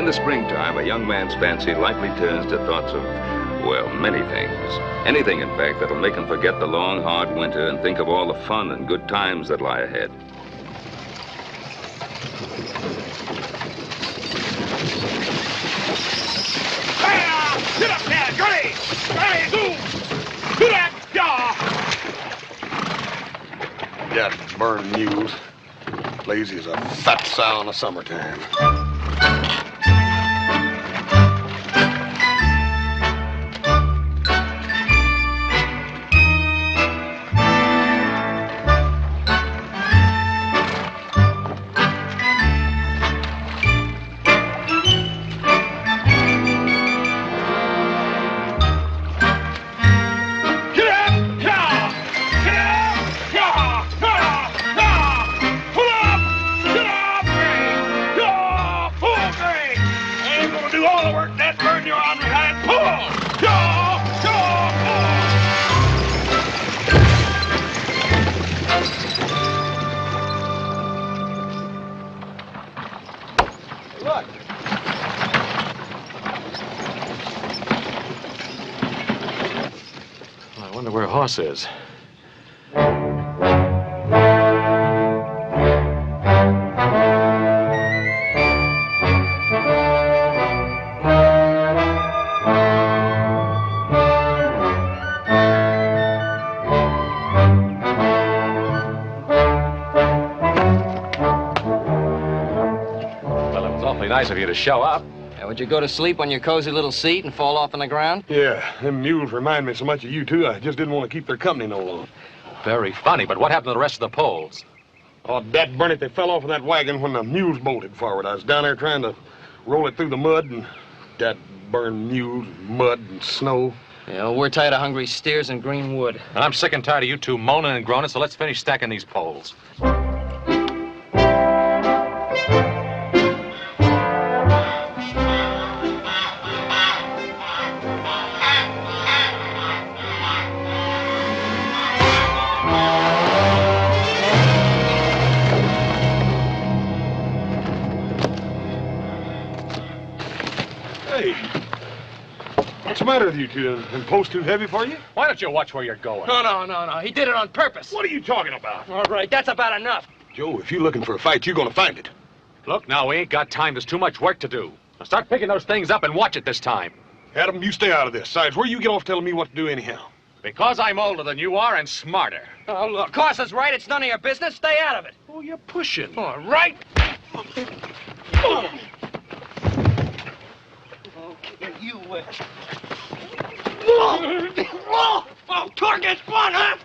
In the springtime, a young man's fancy likely turns to thoughts of, well, many things. Anything, in fact, that'll make him forget the long, hard winter and think of all the fun and good times that lie ahead. Get up there, Gray! Gray, move! Get up, yaw! That burned mules. Lazy as a fat sow in the summertime. I wonder where Hoss is. Well, it was awfully nice of you to show up. Would you go to sleep on your cozy little seat and fall off on the ground? Yeah, them mules remind me so much of you, too. I just didn't want to keep their company no longer. Very funny, but what happened to the rest of the poles? Oh, dad burn it, they fell off of that wagon when the mules bolted forward. I was down there trying to roll it through the mud, and dad burned mules, mud, and snow. Yeah, well, we're tired of hungry steers and green wood. And I'm sick and tired of you two moaning and groaning, so let's finish stacking these poles. What's the matter with you two? Them poles too heavy for you? Why don't you watch where you're going? No. He did it on purpose. What are you talking about? All right, that's about enough. Joe, if you're looking for a fight, you're gonna find it. Look, now, we ain't got time. There's too much work to do. Now start picking those things up and watch it this time. Adam, you stay out of this. Besides, where you get off telling me what to do anyhow? Because I'm older than you are and smarter. Oh, look, Coss is right. It's none of your business. Stay out of it. Oh, you're pushing. All right. Okay, you win. Oh, talk is fun, huh?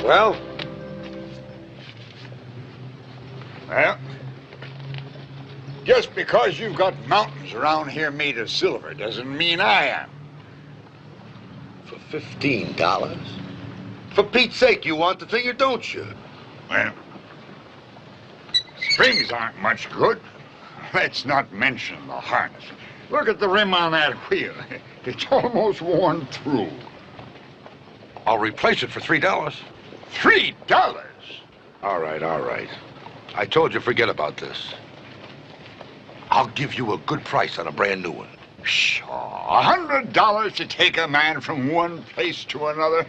Well? Well, just because you've got mountains around here made of silver doesn't mean I am. For $15? For Pete's sake, you want the thing or don't you? Well, springs aren't much good. Let's not mention the harness. Look at the rim on that wheel. It's almost worn through. I'll replace it for $3. $3? All right, all right. I told you forget about this. I'll give you a good price on a brand new one. Pshaw, $100 to take a man from one place to another?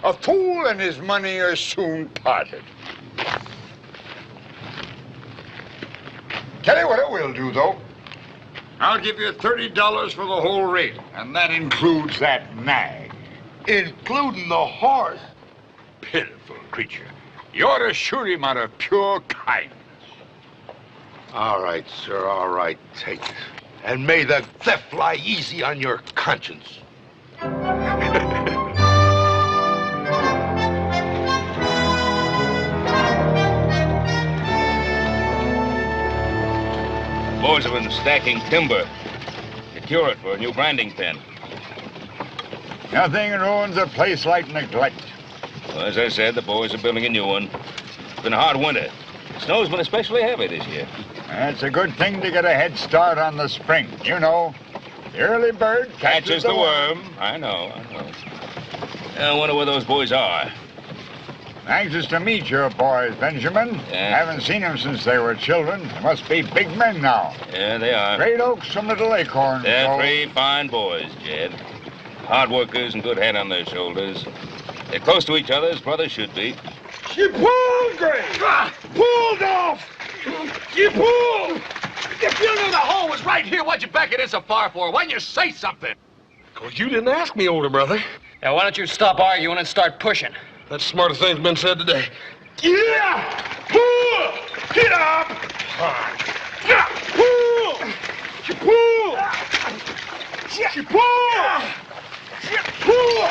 A fool and his money are soon parted. Tell you what I will do, though. I'll give you $30 for the whole rate, and that includes that nag. Including the horse. Pitiful creature. You ought to shoot him out of pure kindness. All right, sir, all right. Take it. And may the theft lie easy on your conscience. Boys have been stacking timber to cure it for a new branding pen. Nothing ruins a place like neglect. Well, as I said, the boys are building a new one. It's been a hard winter. Snow's been especially heavy this year. It's a good thing to get a head start on the spring. You know, the early bird catches the worm. I know. I wonder where those boys are. Anxious to meet your boys, Benjamin. Yeah. Haven't seen them since they were children. They must be big men now. Yeah, they are. Great oaks from Little Acorn. They're so- 3 fine boys, Jed. Hard workers and good head on their shoulders. They're close to each other as brothers should be. She pulled, Gray! Pulled off! She pulled! If you knew the hole was right here, why'd you back it in so far for? Why didn't you say something? 'Cause you didn't ask me, older brother. Now, why don't you stop arguing and start pushing? That's the smartest thing's been said today. Yeah! Pull! Get up! Yeah! Pull! She pulled! She pulled! She pulled!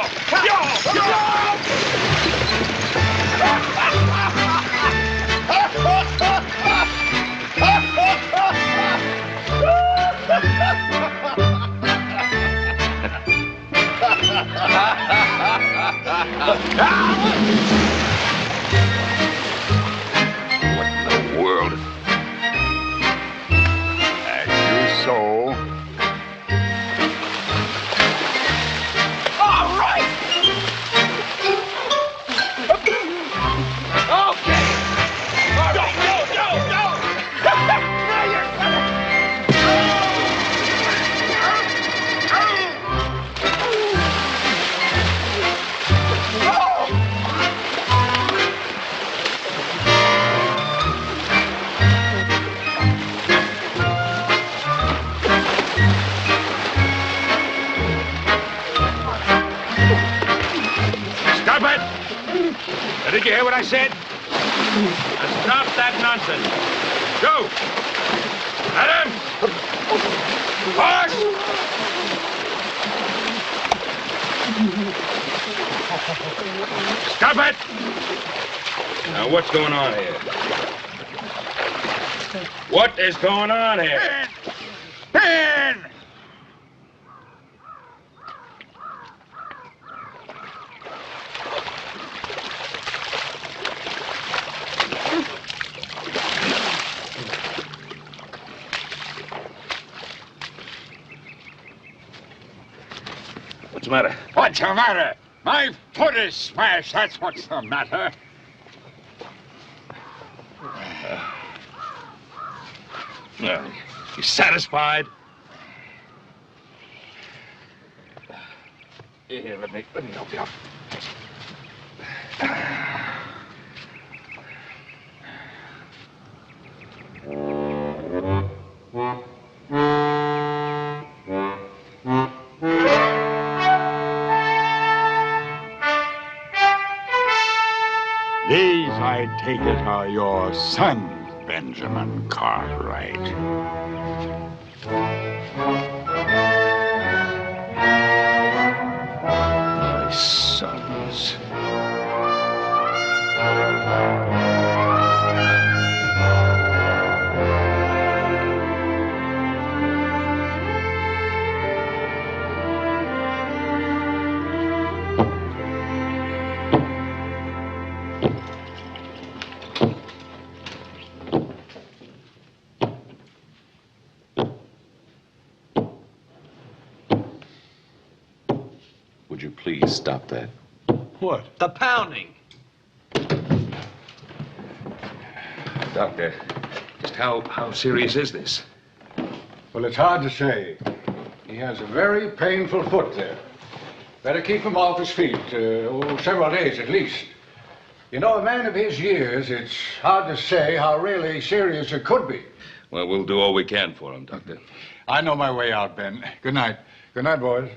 What in the world? As you sow. All right! Okay! All right. Go! Now you're coming! Stop it! Did you hear what I said? Now stop that nonsense. Go! Adam! Horse! Stop it! Now, what's going on here? What is going on here? Ben! What's the matter? What's the matter? My foot is smashed, that's what's the matter. Well, you satisfied? Here, let me help you out. These, I take it, are your sons, Benjamin Cartwright. My sons. Would you please stop that? What? The pounding. Doctor, just how serious is this? Well, it's hard to say. He has a very painful foot there. Better keep him off his feet, several days at least. You know, a man of his years, it's hard to say how really serious it could be. Well, we'll do all we can for him, Doctor. I know my way out, Ben. Good night. Good night, boys.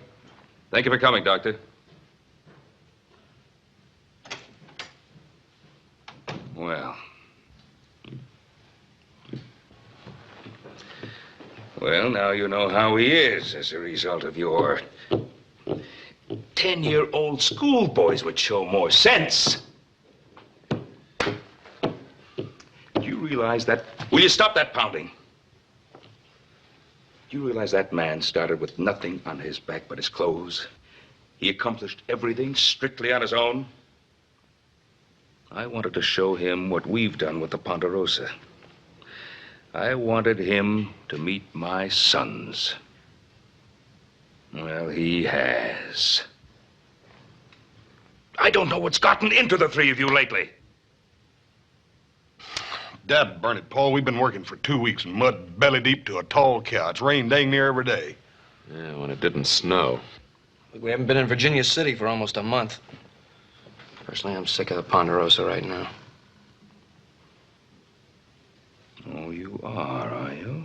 Thank you for coming, Doctor. Well. Well, now you know how he is as a result of your 10-year-old schoolboys would show more sense. Do you realize that? Will you stop that pounding? Do you realize that man started with nothing on his back but his clothes? He accomplished everything strictly on his own. I wanted to show him what we've done with the Ponderosa. I wanted him to meet my sons. Well, he has. I don't know what's gotten into the three of you lately. Dad, burn it, Paul. We've been working for 2 weeks in mud belly deep to a tall cow. It's rained dang near every day. Yeah, when it didn't snow. We haven't been in Virginia City for almost a month. Personally, I'm sick of the Ponderosa right now. Oh, you are you?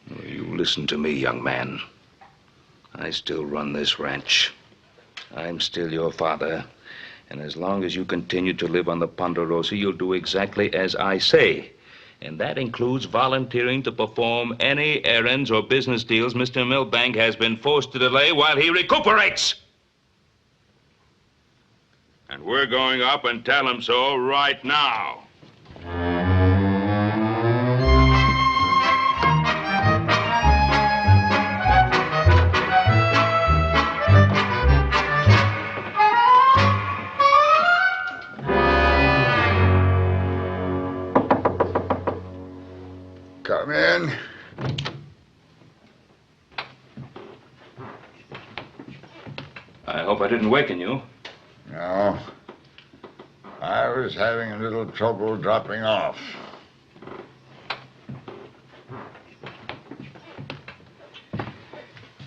Well, you listen to me, young man. I still run this ranch. I'm still your father. And as long as you continue to live on the Ponderosa, you'll do exactly as I say. And that includes volunteering to perform any errands or business deals Mr. Milbank has been forced to delay while he recuperates. And we're going up and tell him so right now. Come in. I hope I didn't waken you. No. I was having a little trouble dropping off.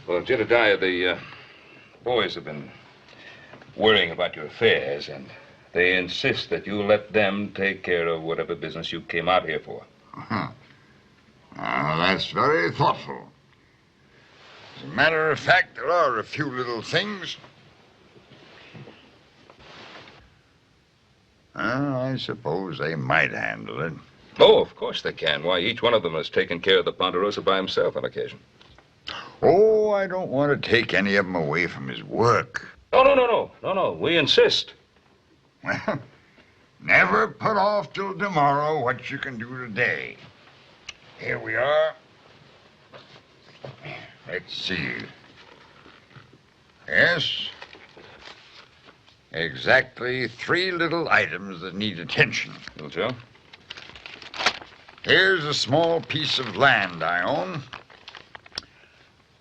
Well, Jedediah, the boys have been worrying about your affairs, and they insist that you let them take care of whatever business you came out here for. That's very thoughtful. As a matter of fact, there are a few little things. I suppose they might handle it. Oh, of course they can. Why, each one of them has taken care of the Ponderosa by himself on occasion. Oh, I don't want to take any of them away from his work. No. We insist. Well, never put off till tomorrow what you can do today. Here we are. Let's see. Yes. Exactly 3 little items that need attention. Well, Joe? Here's a small piece of land I own.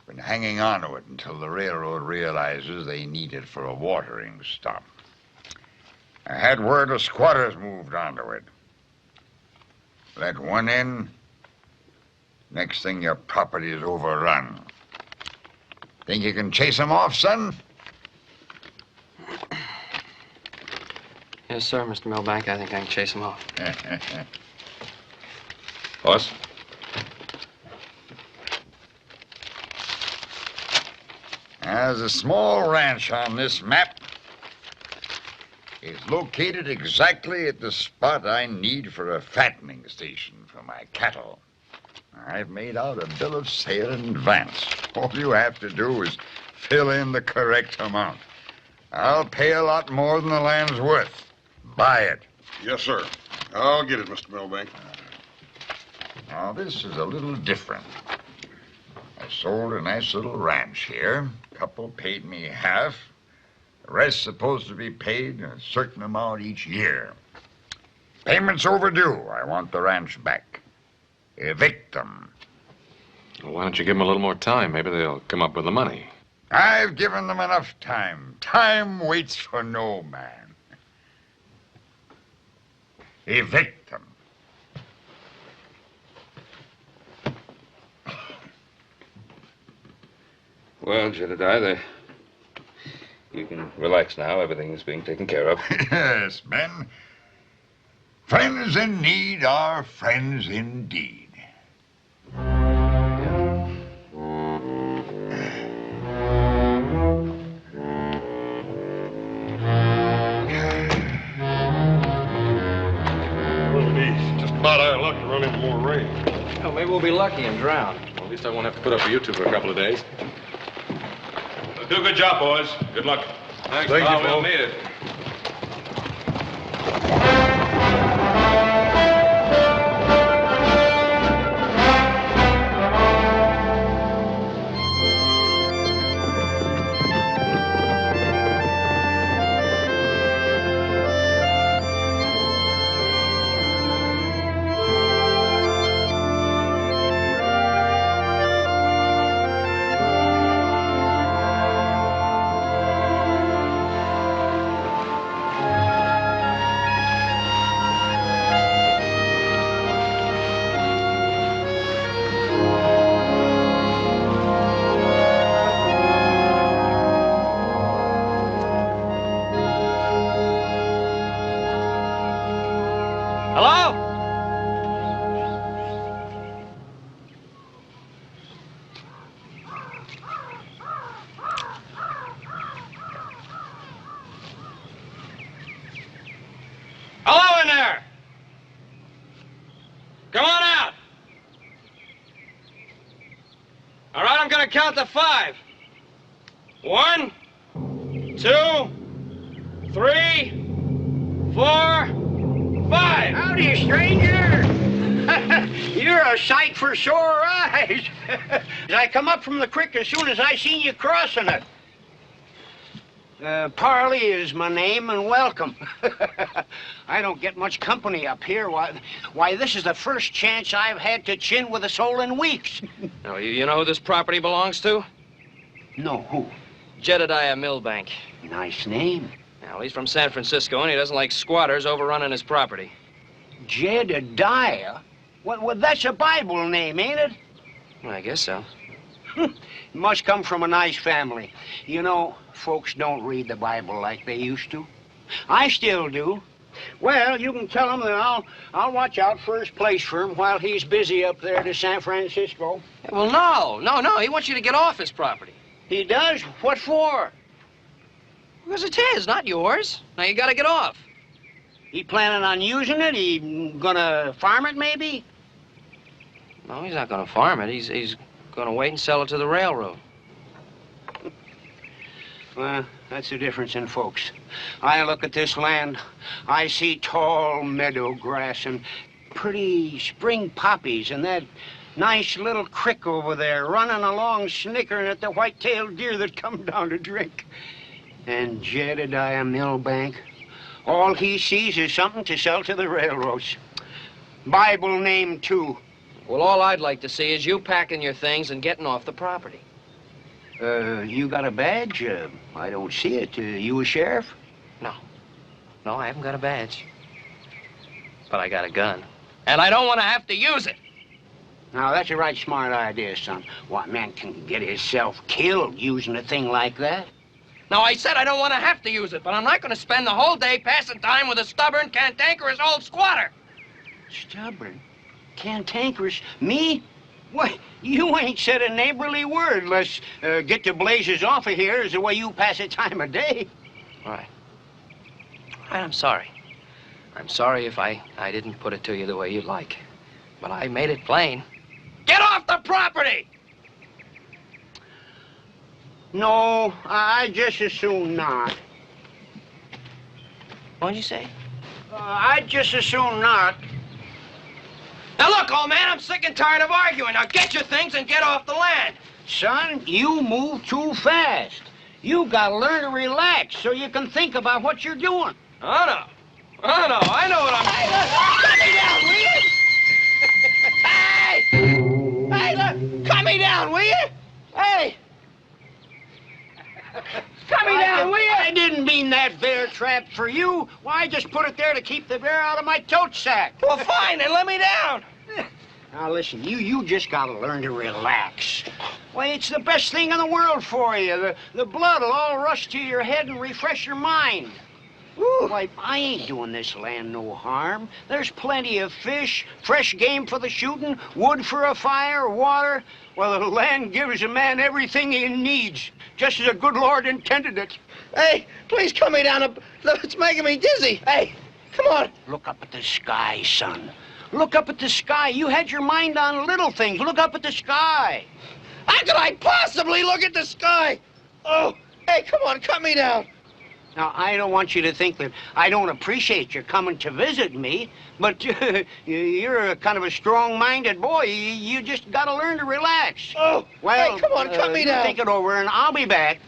Been hanging on to it until the railroad realizes they need it for a watering stop. I had word of squatters moved onto it. Let one in, next thing your property is overrun. Think you can chase them off, son? Yes, sir, Mr. Milbank. I think I can chase him off. Horse? There's a small ranch on this map. It's located exactly at the spot I need for a fattening station for my cattle. I've made out a bill of sale in advance. All you have to do is fill in the correct amount. I'll pay a lot more than the land's worth. Buy it. Yes, sir. I'll get it, Mr. Milbank. Now, this is a little different. I sold a nice little ranch here. Couple paid me half. The rest supposed to be paid a certain amount each year. Payment's overdue. I want the ranch back. Evict them. Well, why don't you give them a little more time? Maybe they'll come up with the money. I've given them enough time. Time waits for no man. Evict them. Well, Jedediah, you can relax now. Everything is being taken care of. Yes, men. Friends in need are friends indeed. It'll be just about our luck to run into more rain. Well, maybe we'll be lucky and drown. Well, at least I won't have to put up with you two for a couple of days. Do a good job, boys. Good luck. Thank you, We'll Paul. need it. Hello? Hello in there! Come on out! All right, I'm gonna count to 5. 1, 2, 3, 4, 5. Howdy, stranger. You're a sight for sore eyes. I come up from the creek as soon as I seen you crossing it. Parley is my name, and welcome. I don't get much company up here. Why, this is the first chance I've had to chin with a soul in weeks. Now, you know who this property belongs to? No, who? Jedediah Milbank. Nice name. Now, he's from San Francisco, and he doesn't like squatters overrunning his property. Jedediah? Well, that's a Bible name, ain't it? Well, I guess so. Must come from a nice family. You know, folks don't read the Bible like they used to. I still do. Well, you can tell him that I'll watch out first place for him while he's busy up there to San Francisco. Well, no. He wants you to get off his property. He does? What for? Because it's his, not yours. Now, you gotta get off. He planning on using it? He gonna farm it, maybe? No, he's not gonna farm it. He's gonna wait and sell it to the railroad. Well, that's the difference in folks. I look at this land, I see tall meadow grass and pretty spring poppies and that nice little creek over there running along snickering at the white-tailed deer that come down to drink. And Jedediah Milbank, all he sees is something to sell to the railroads. Bible name, too. Well, all I'd like to see is you packing your things and getting off the property. You got a badge? I don't see it. You a sheriff? No, I haven't got a badge. But I got a gun. And I don't want to have to use it. Now, that's a right smart idea, son. What man can get himself killed using a thing like that? Now, I said I don't want to have to use it, but I'm not going to spend the whole day passing time with a stubborn, cantankerous old squatter. Stubborn? Cantankerous? Me? Why, you ain't said a neighborly word. Let's get the blazes off of here is the way you pass a time of day. All right, I'm sorry. I'm sorry if I didn't put it to you the way you'd like. But I made it plain. Get off the property! No, I just as soon not. What'd you say? I'd just as soon not. Now look, old man, I'm sick and tired of arguing. Now get your things and get off the land. Son, you move too fast. You gotta learn to relax so you can think about what you're doing. Oh, no. I know what I'm... Hey, look, cut me down, will you? Hey, look, cut me down, will you? Hey. Cut me down, will you? I didn't mean that bear trap for you. Why, I just put it there to keep the bear out of my tote sack. Well, fine, then let me down. Now listen, you just gotta learn to relax. Why, it's the best thing in the world for you. The blood will all rush to your head and refresh your mind. Ooh. Why, I ain't doing this land no harm. There's plenty of fish, fresh game for the shooting, wood for a fire, water. Well, the land gives a man everything he needs, just as the good Lord intended it. Hey, please cut me down. It's making me dizzy. Hey, come on. Look up at the sky, son. Look up at the sky. You had your mind on little things. Look up at the sky. How could I possibly look at the sky? Oh, hey, come on, cut me down. Now, I don't want you to think that I don't appreciate your coming to visit me, but you're a kind of a strong-minded boy. You just gotta learn to relax. Oh, well, hey, come on, cut me down. Think it over, and I'll be back.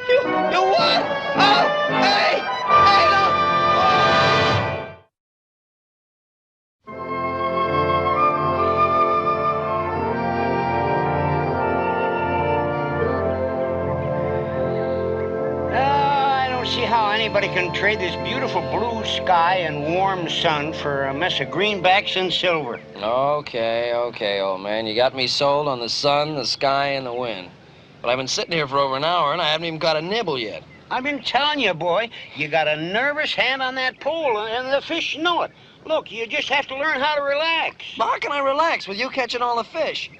You what? Oh, hey, no. See how anybody can trade this beautiful blue sky and warm sun for a mess of greenbacks and silver. Okay, old man. You got me sold on the sun, the sky, and the wind. But I've been sitting here for over an hour, and I haven't even got a nibble yet. I've been telling you, boy, you got a nervous hand on that pole, and the fish know it. Look, you just have to learn how to relax. But how can I relax with you catching all the fish?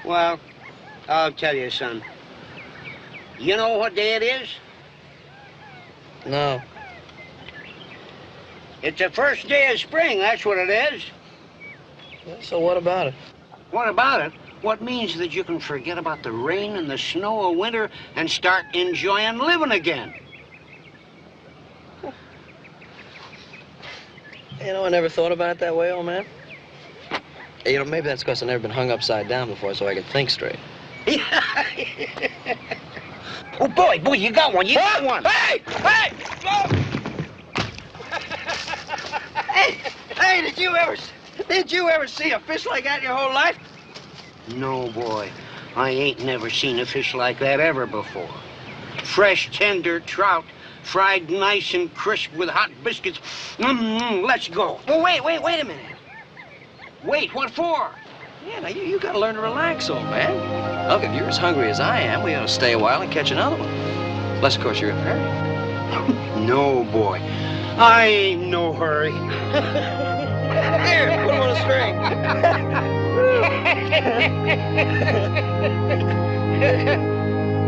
Well, I'll tell you, son. You know what day it is? No. It's the first day of spring, that's what it is. So what about it? What about it? What means that you can forget about the rain and the snow of winter and start enjoying living again. You know, I never thought about it that way, old man. You know, maybe that's because I've never been hung upside down before, so I could think straight. Oh, boy, you got one. You got one. Hey! Hey, did you ever see a fish like that your whole life? No, boy. I ain't never seen a fish like that ever before. Fresh, tender trout, fried nice and crisp with hot biscuits. Let's go. Well, wait a minute. Wait, what for? Yeah, now you gotta learn to relax, old man. Look, if you're as hungry as I am, we ought to stay a while and catch another one. Unless, of course, you're in a hurry. No, boy. I ain't no hurry. Here, put him on a string.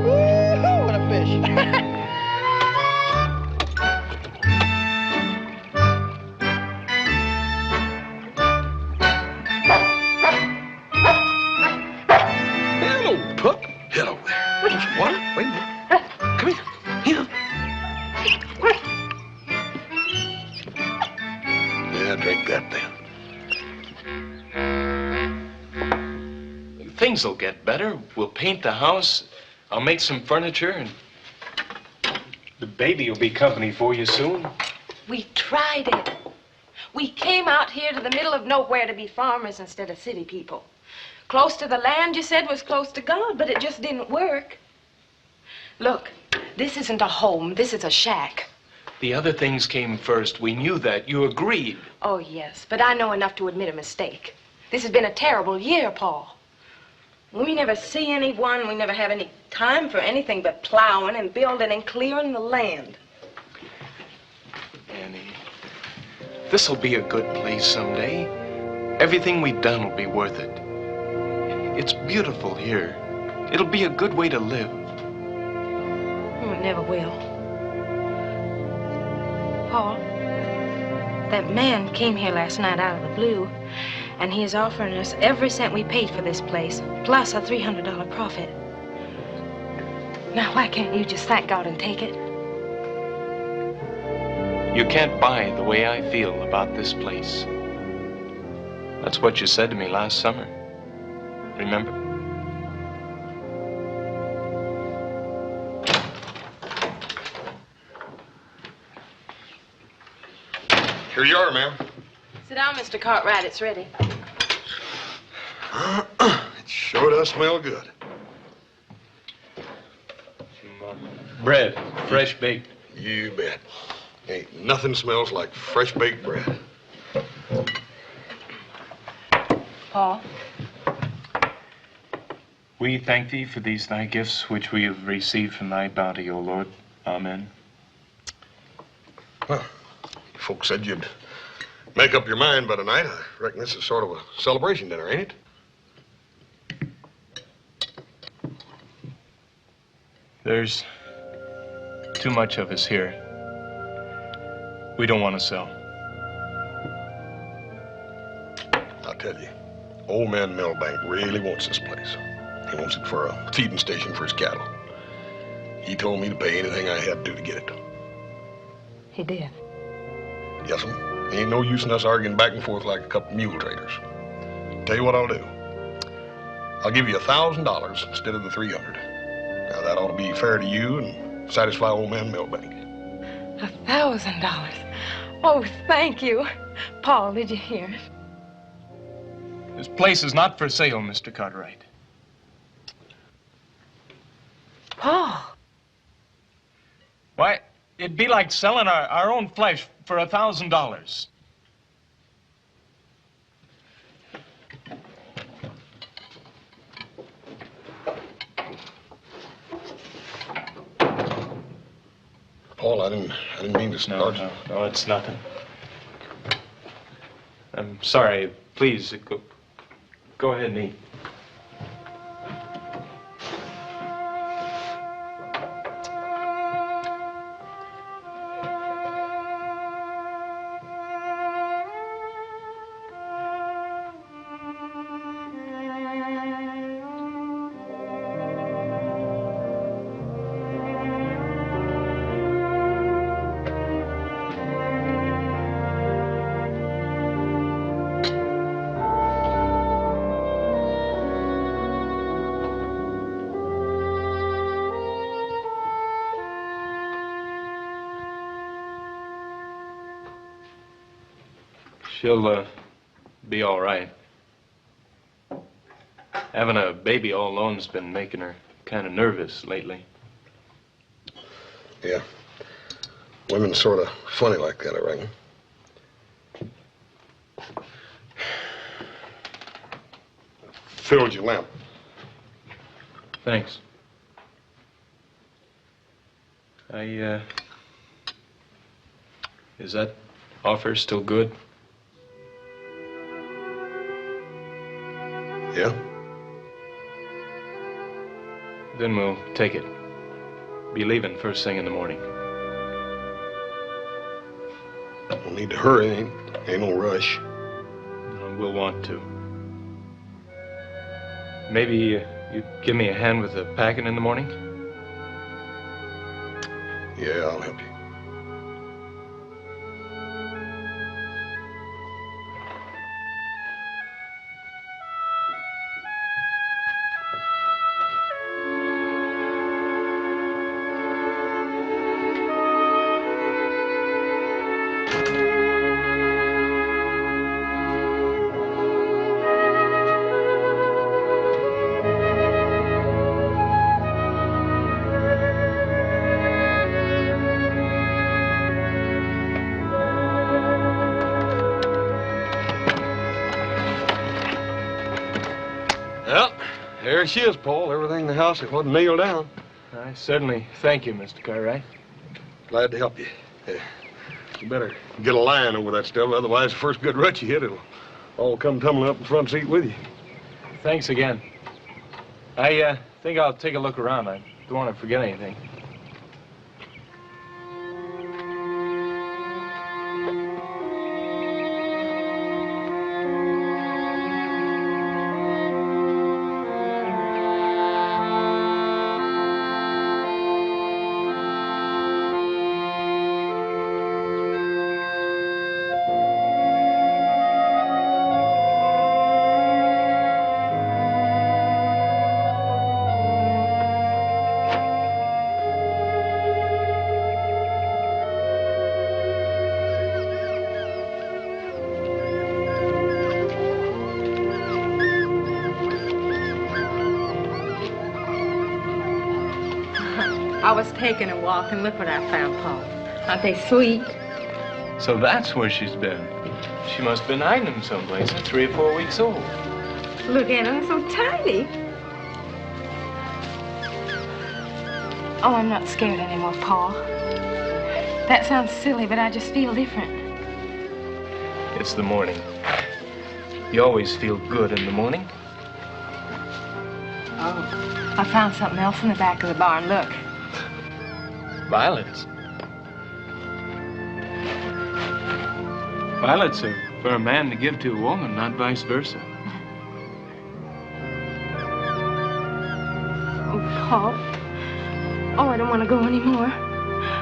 Woo, what a fish. Pup, hello there. What? Wait a minute. Come here. Yeah, drink that then. Things'll get better. We'll paint the house. I'll make some furniture, and The baby will be company for you soon. We tried it. We came out here to the middle of nowhere to be farmers instead of city people. Close to the land, you said, was close to God, but it just didn't work. Look, this isn't a home. This is a shack. the other things came first. We knew that. You agreed. Oh, yes, but I know enough to admit a mistake. This has been a terrible year, Paul. We never see anyone. We never have any time for anything but plowing and building and clearing the land. Annie, this'll be a good place someday. Everything we've done will be worth it. It's beautiful here. It'll be a good way to live. Oh, it never will. Paul, that man came here last night out of the blue, and he is offering us every cent we paid for this place, plus a $300 profit. Now, why can't you just thank God and take it? You can't buy the way I feel about this place. That's what you said to me last summer. Remember? Here you are, ma'am. Sit down, Mr. Cartwright. It's ready. It sure does smell good. Bread, fresh baked. You bet. Ain't nothing smells like fresh baked bread. Paul. We thank thee for these thy gifts which we have received from thy bounty, O Lord. Amen. Well, folks said you'd make up your mind by tonight. I reckon this is sort of a celebration dinner, ain't it? There's too much of us here. We don't want to sell. I'll tell you, old man Milbank really wants this place. He wants it for a feeding station for his cattle. He told me to pay anything I had to get it. He did. Yes'm. Ain't no use in us arguing back and forth like a couple mule traders. Tell you what I'll do. I'll give you $1,000 instead of the 300. Now that ought to be fair to you and satisfy old man Milbank. $1,000. Oh, thank you. Paul, did you hear it? This place is not for sale, Mr. Cartwright. Paul. Why, it'd be like selling our own flesh for $1,000. Paul, I didn't mean to start. No, it's nothing. I'm sorry. Please, go ahead and eat. She'll be all right. Having a baby all alone's been making her kind of nervous lately. Yeah. Women's sort of funny like that, I reckon. Filled your lamp. Thanks. Is that offer still good? Yeah? Then we'll take it. Be leaving first thing in the morning. We'll need to hurry. Ain't no rush. We'll want to. Maybe you'd give me a hand with the packing in the morning? Yeah, I'll help you. Well, there she is, Paul. Everything in the house that wasn't nailed down. I certainly thank you, Mr. Cartwright. Glad to help you. You better get a line over that stuff, otherwise the first good rut you hit, it'll all come tumbling up in the front seat with you. Thanks again. I think I'll take a look around. I don't want to forget anything. I was taking a walk, and look what I found, Paul. Aren't they sweet? So that's where she's been. She must have been hiding them someplace. They're 3 or 4 weeks old. Look at them, so tiny. Oh, I'm not scared anymore, Paul. That sounds silly, but I just feel different. It's the morning. You always feel good in the morning. Oh, I found something else in the back of the barn. Look. Violets. Violets are for a man to give to a woman, not vice versa. Oh, Paul. Oh, I don't want to go anymore.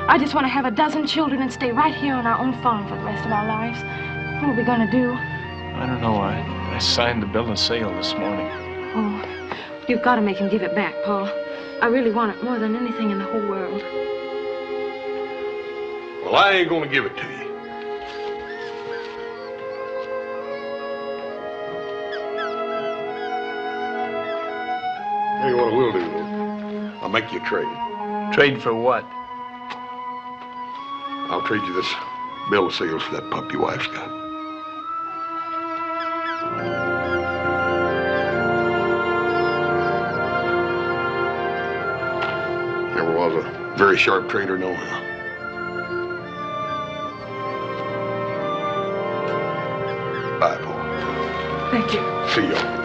I just want to have a dozen children and stay right here on our own farm for the rest of our lives. What are we going to do? I don't know. I signed the bill of sale this morning. Oh, you've got to make him give it back, Paul. I really want it more than anything in the whole world. Well, I ain't gonna give it to you. Tell you what I will do, though. I'll make you a trade. Trade for what? I'll trade you this bill of sales for that pup your wife's got. Never was a very sharp trader, nohow. Bye, Paul. Thank you. See y'all.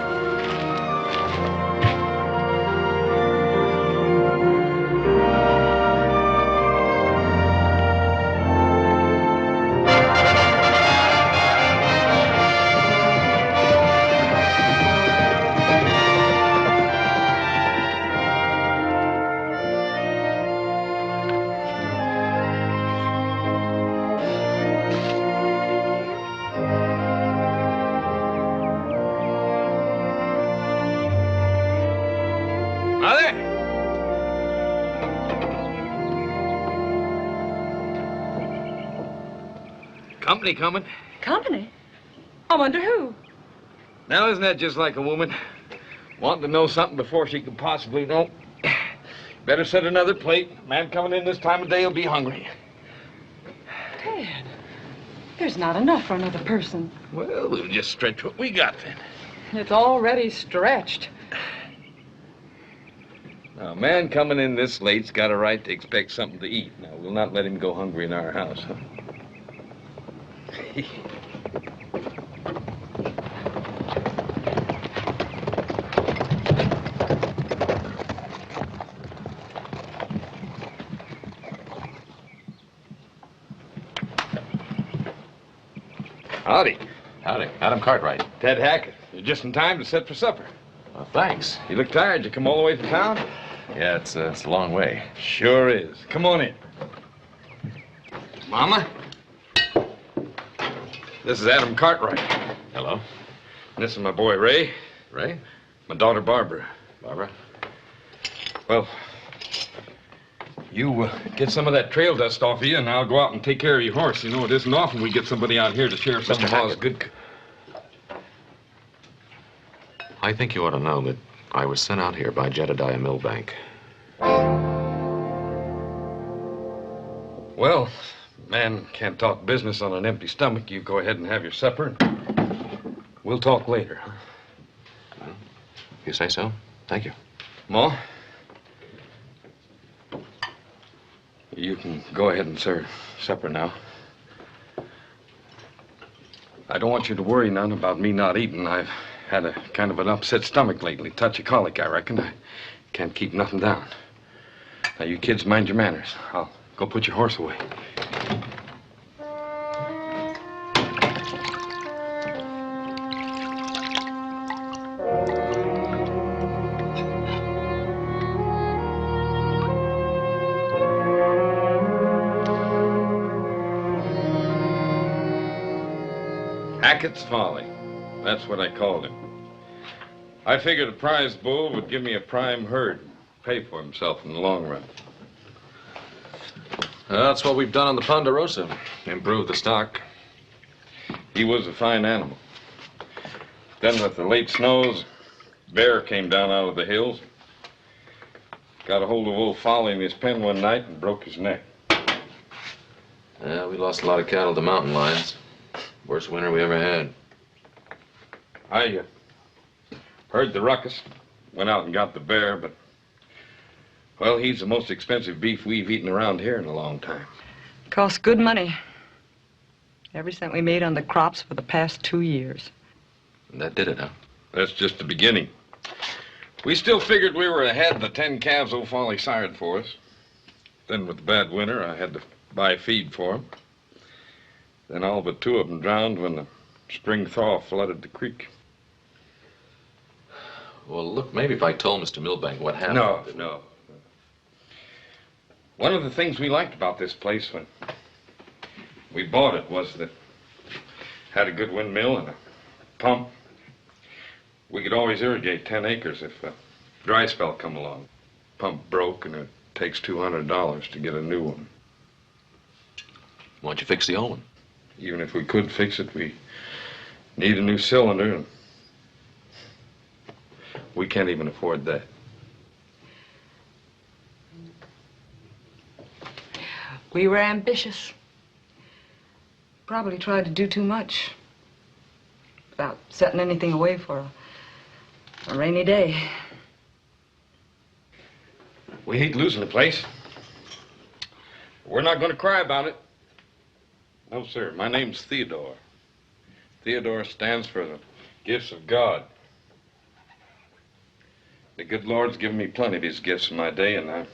Mother? Company coming. Company? I wonder who? Now, isn't that just like a woman? Wanting to know something before she could possibly know. Better set another plate. Man coming in this time of day will be hungry. Ted, there's not enough for another person. Well, we'll just stretch what we got then. It's already stretched. Now, a man coming in this late's got a right to expect something to eat. Now, we'll not let him go hungry in our house, huh? Howdy. Howdy. Adam Cartwright. Ted Hackett. You're just in time to set for supper. Well, thanks. You look tired. You come all the way from town? Yeah, it's a long way. Sure is. Come on in. Mama? This is Adam Cartwright. Hello. And this is my boy, Ray. Ray? My daughter, Barbara. Barbara? Well, you get some of that trail dust off of you, and I'll go out and take care of your horse. You know, it isn't often we get somebody out here to share some of Ma's good... I think you ought to know that I was sent out here by Jedediah Milbank. Well, man can't talk business on an empty stomach. You go ahead and have your supper, and we'll talk later. Well, if you say so. Thank you. Ma? You can go ahead and serve supper now. I don't want you to worry none about me not eating. I've had a kind of an upset stomach lately. Touch of colic, I reckon. I can't keep nothing down. Now, you kids mind your manners. I'll go put your horse away. Hackett's Folly. That's what I called him. I figured a prize bull would give me a prime herd, pay for himself in the long run. That's what we've done on the Ponderosa. Improved the stock. He was a fine animal. Then with the late snows, bear came down out of the hills. Got a hold of old Folly in his pen one night and broke his neck. Yeah, we lost a lot of cattle to mountain lions. Worst winter we ever had. Heard the ruckus. Went out and got the bear, but... Well, he's the most expensive beef we've eaten around here in a long time. Costs good money. Every cent we made on the crops for the past 2 years. And that did it, huh? That's just the beginning. We still figured we were ahead. The 10 calves old Folly sired for us. Then with the bad winter, I had to buy feed for them. Then all but 2 of them drowned when the spring thaw flooded the creek. Well, look, maybe if I told Mr. Milbank what happened... No. One of the things we liked about this place when we bought it was that it had a good windmill and a pump. We could always irrigate 10 acres if a dry spell come along. Pump broke and it takes $200 to get a new one. Why don't you fix the old one? Even if we could fix it, we need a new cylinder, and we can't even afford that. We were ambitious. Probably tried to do too much without setting anything away for a rainy day. We hate losing the place. We're not going to cry about it. No, sir. My name's Theodore. Theodore stands for the gifts of God. The good Lord's given me plenty of his gifts in my day, and I'm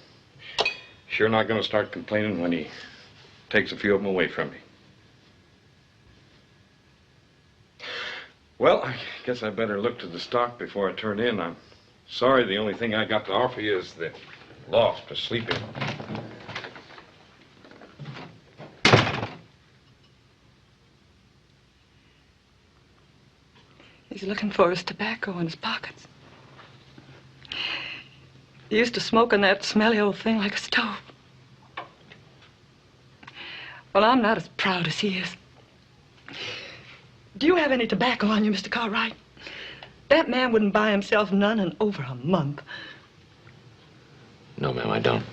sure not going to start complaining when he takes a few of them away from me. Well, I guess I better look to the stock before I turn in. I'm sorry, the only thing I got to offer you is the loft to sleep in. He's looking for his tobacco in his pockets. He used to smoke in that smelly old thing like a stove. Well, I'm not as proud as he is. Do you have any tobacco on you, Mr. Cartwright? That man wouldn't buy himself none in over a month. No, ma'am, I don't.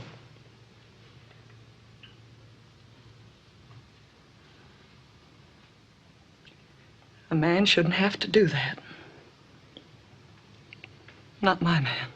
A man shouldn't have to do that. Not my man.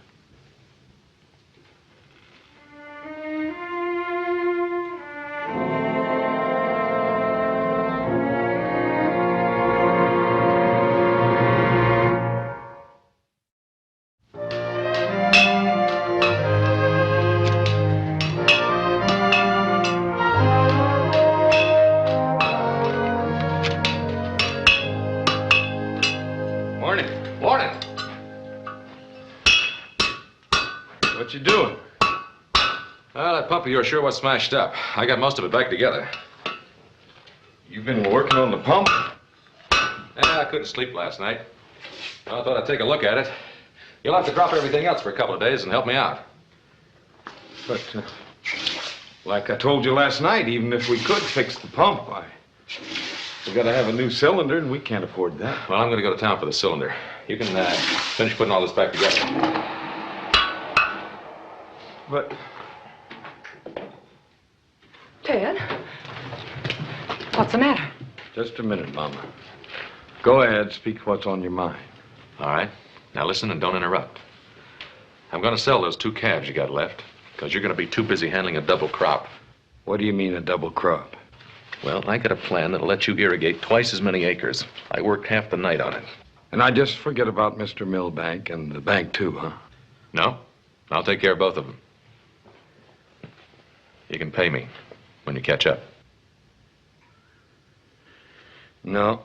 What you doing? Well, that pump of yours sure was smashed up. I got most of it back together. You've been working on the pump? I couldn't sleep last night. Well, I thought I'd take a look at it. You'll have to drop everything else for a couple of days and help me out. But, like I told you last night, even if we could fix the pump, we gotta have a new cylinder, and we can't afford that. Well, I'm gonna go to town for the cylinder. You can finish putting all this back together. But... Ted, what's the matter? Just a minute, Mama. Go ahead, speak what's on your mind. All right. Now listen and don't interrupt. I'm gonna sell those 2 calves you got left, because you're gonna be too busy handling a double crop. What do you mean, a double crop? Well, I got a plan that'll let you irrigate twice as many acres. I worked half the night on it. And I just forget about Mr. Milbank and the bank, too, huh? No. I'll take care of both of them. You can pay me when you catch up. No.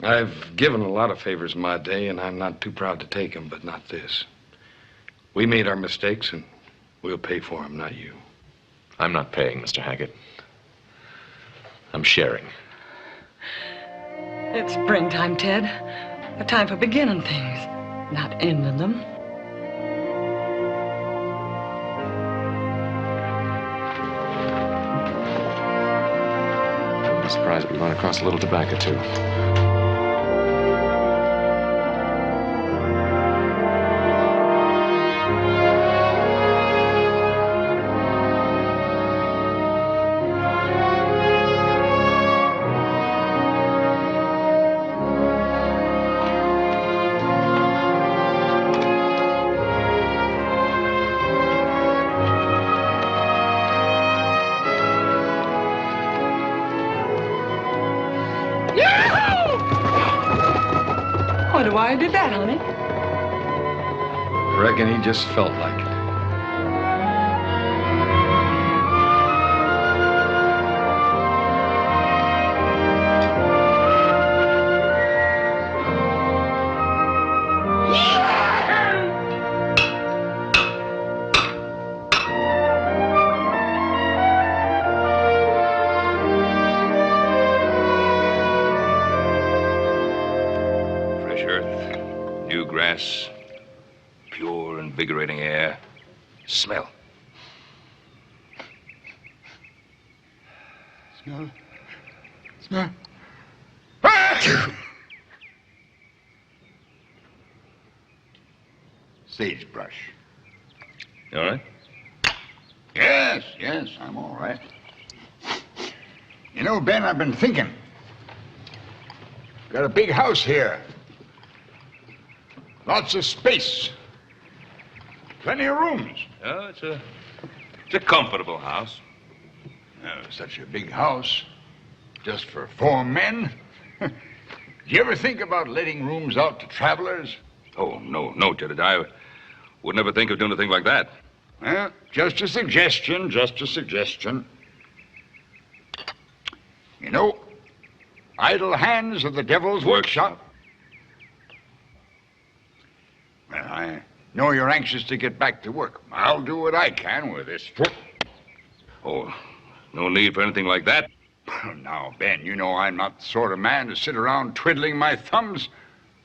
I've given a lot of favors in my day, and I'm not too proud to take them, but not this. We made our mistakes, and we'll pay for them, not you. I'm not paying, Mr. Hackett. I'm sharing. It's springtime, Ted. A time for beginning things, not ending them. I'm surprised we run across a little tobacco, too. wonder why I did that, honey. I reckon he just felt like it. Fresh earth, new grass, pure, invigorating air. Smell. Smell. Smell. Sagebrush. You all right? Yes, yes, I'm all right. You know, Ben, I've been thinking. Got a big house here. Lots of space. Plenty of rooms. Oh, it's a comfortable house. Such a big house. Just for 4 men. Did you ever think about letting rooms out to travelers? Oh, no, Jedediah. Would never think of doing a thing like that. Well, just a suggestion, just a suggestion. You know, idle hands are the devil's workshop. Well, I know you're anxious to get back to work. I'll do what I can with this foot. Oh, no need for anything like that. Now, Ben, you know I'm not the sort of man to sit around twiddling my thumbs.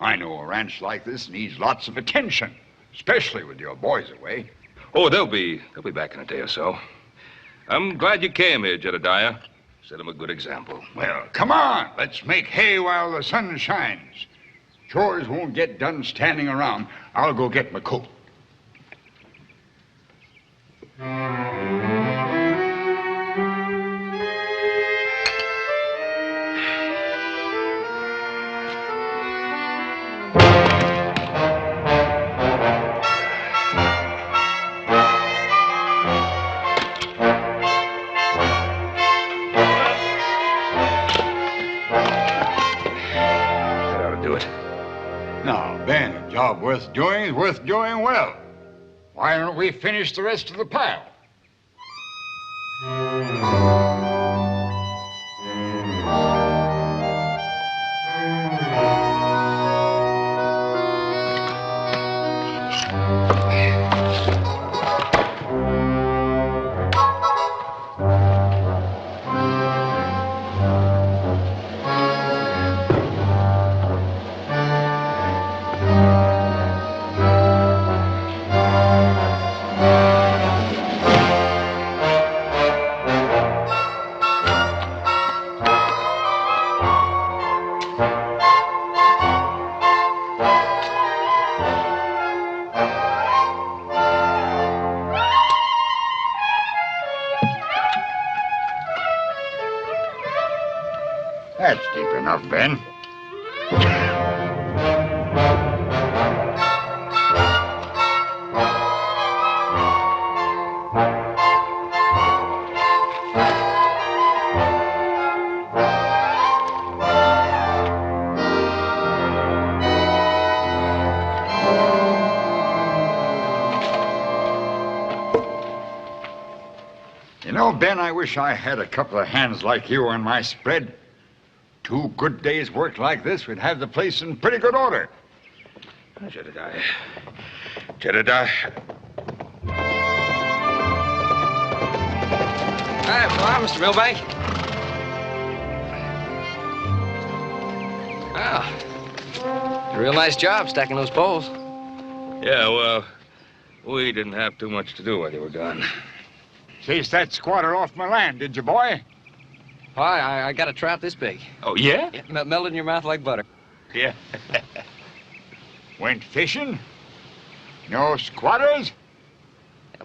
I know a ranch like this needs lots of attention, especially with your boys away. Oh, they'll be back in a day or so. I'm glad you came here, Jedediah. Set them a good example. Well, come on. Let's make hay while the sun shines. Chores won't get done standing around. I'll go get my coat. Now, Ben, a job worth doing is worth doing well. Why don't we finish the rest of the pile? That's deep enough, Ben. You know, Ben, I wish I had a couple of hands like you on my spread. 2 good days' work like this would have the place in pretty good order. Jedediah. Hi, hello, Mr. Milbank. Ah, a real nice job stacking those poles. Yeah, well, we didn't have too much to do while you were gone. Chased that squatter off my land, did you, boy? Why, I got a trout this big. Oh, yeah? Yeah, melted in your mouth like butter. Yeah. Went fishing? No squatters?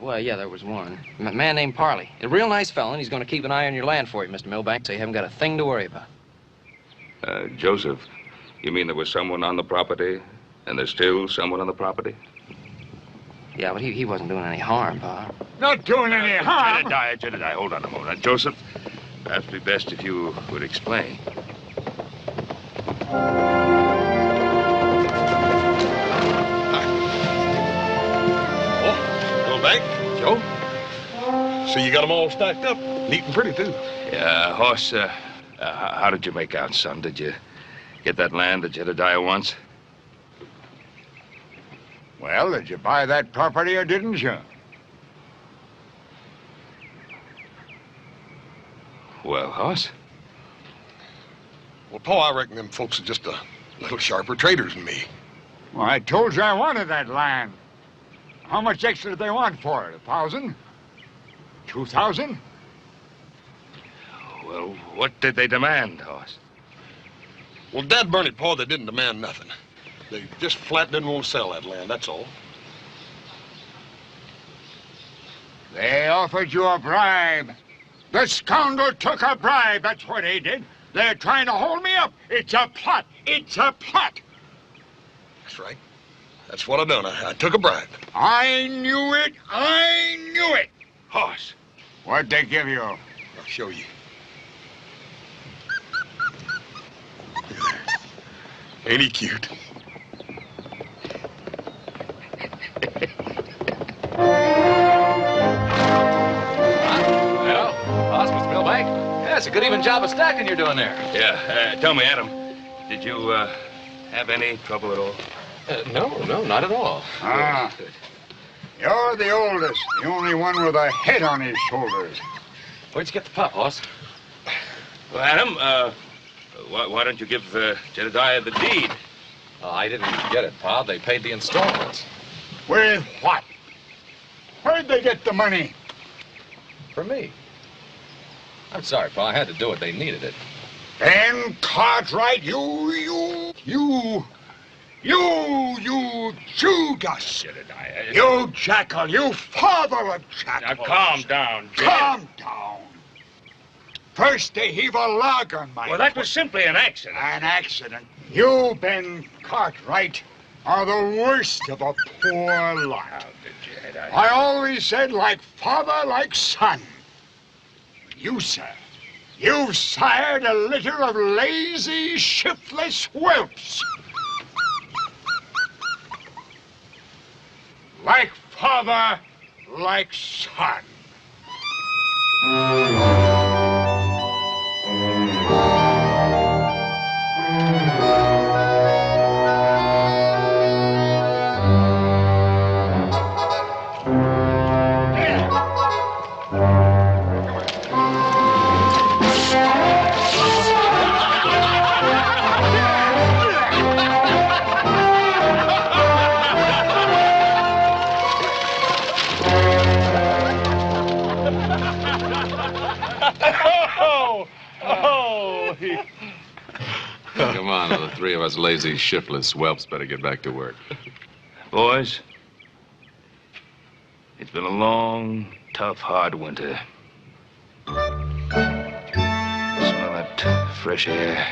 Well, yeah, there was one. A man named Parley. A real nice fellow, and he's going to keep an eye on your land for you, Mr. Milbank, so you haven't got a thing to worry about. Joseph, you mean there was someone on the property, and there's still someone on the property? Yeah, but he wasn't doing any harm, Pa. Not doing any harm. Jedediah, hold on a moment. Joseph, perhaps it'd be best if you would explain. Frank? Joe? See, you got them all stacked up. Neat and pretty, too. Yeah, Hoss, how did you make out, son? Did you get that land that Jedediah wants? Well, did you buy that property or didn't you? Well, Hoss? Well, Pa, I reckon them folks are just a little sharper traders than me. Well, I told you I wanted that land. How much extra did they want for it? 1,000? 2,000? Well, what did they demand, Hoss? Well, Dad burn it, Pa, they didn't demand nothing. They just flat didn't want to sell that land, that's all. They offered you a bribe. The scoundrel took a bribe, that's what they did. They're trying to hold me up. It's a plot. It's a plot. That's right. That's what I done. I took a bribe. I knew it. I knew it. Hoss. What'd they give you? I'll show you. Look at there. Ain't he cute? Well, Hoss, Mr. Millbank. Yeah, it's a good even job of stacking you're doing there. Yeah, tell me, Adam, did you, have any trouble at all? No, not at all. Ah. You're the oldest, the only one with a head on his shoulders. Where'd you get the pup, Hoss? Well, Adam, why don't you give Jedediah the deed? Oh, I didn't get it, Pa. They paid the installments. With what? Where'd they get the money? For me. I'm sorry, Pa. I had to do it. They needed it. And Cartwright, you Judas. Jedediah. You jackal, you father of jackals. Now, calm down, Jed. Calm down. First they heave a log on my Well, that was simply an accident. An accident. You, Ben Cartwright, are the worst of a poor lot. How did Jedediah? I always said like father, like son. You, sir, you've sired a litter of lazy, shiftless whelps. Like father, like son. Come on, the three of us lazy, shiftless whelps better get back to work. Boys, it's been a long, tough, hard winter. Smell that fresh air.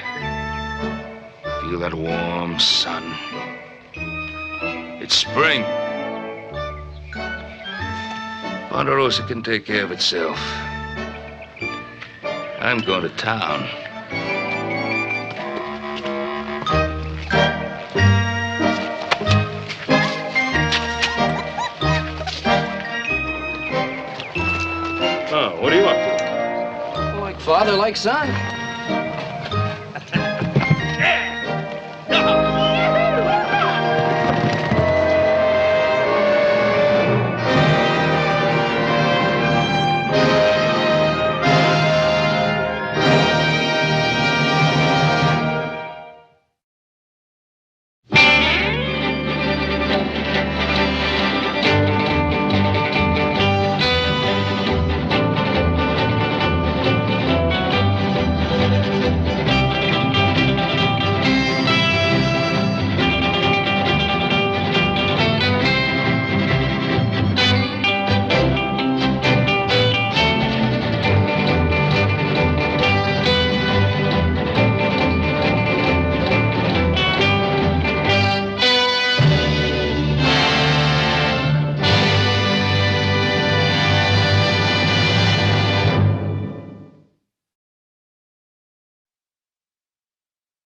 Feel that warm sun. It's spring. Ponderosa can take care of itself. I'm going to town. Like father, like son.